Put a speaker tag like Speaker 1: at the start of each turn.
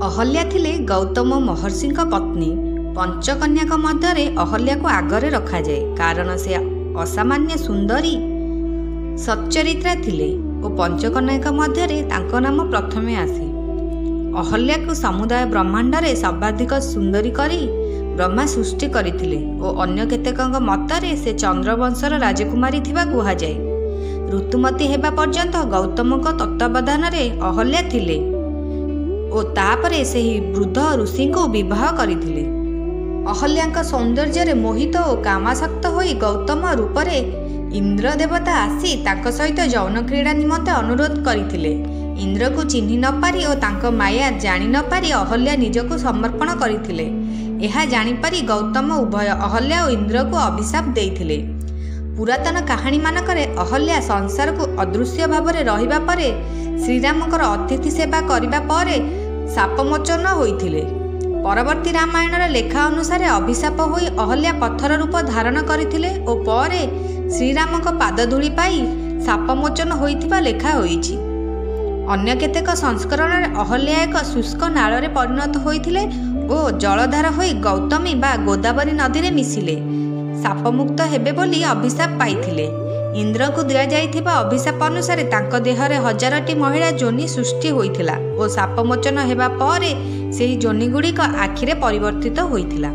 Speaker 1: अहल्या थिले गौतम महर्षि पत्नी। पंचकन्या मध्य अहल्या को आगरे रखा जाए कारण से असामान्य सुंदरी सच्चरित्रा थिले और पंचकन्या मध्य नाम प्रथमे आसे। अहल्या को समुदाय ब्रह्मांड रे सर्वाधिक सुंदरी करी ब्रह्मा सृष्टि करथिले और अन्य केतेक मतरे से चंद्रवंशर राजकुमारी थिबा कुहा जाए। ऋतुमती हेबा पर्यंत गौतम तत्वावधान रे अहल्या थिले और तापरे से ही वृद्ध ऋषि को विवाह करथिले। अहल्या सौंदर्य रे मोहित और कामासक्त होई गौतम रूपरे इंद्र देवता आसी तांक सहित यौन क्रीड़ा निमंते अनुरोध करथिले। इंद्र को चिन्हि न पारी और तांको माया जानी न पारी अहल्या निजको समर्पण करथिले। एहा जानी पारी गौतम उभय अहल्या और इंद्र को अभिशाप देइथिले। पुरातन कहानी मानकरे अहल्या संसार को अदृश्य भाव में रहिबा परे श्रीरामकर अतिथि सेवा करिबा परे शापमोचन होइथिले। परवर्ती रामायण लेखा अनुसार अभिशाप होई अहल्या पत्थर रूप धारण करथिले और परे श्रीरामक पादधूली पाई शापमोचन होइथिबा लेखा होइछि। अन्य केतेक संस्करण में अहल्या एक शुष्क नाल में परिणत होइथिले और जलधार होई गौतमी बा गोदावरी नदी में मिसिले। शापमुक्त हेबे बोली अभिशाप पाइथिले। इंद्र को दिया जाइथिबा अभिशाप अनुसार तांको देहरे 1000टी महिला जोनि सृष्टि होइथिला और शापमोचन हेबा परे सेही जोनि गुड़िक आखिरे परिवर्तित होइथिला।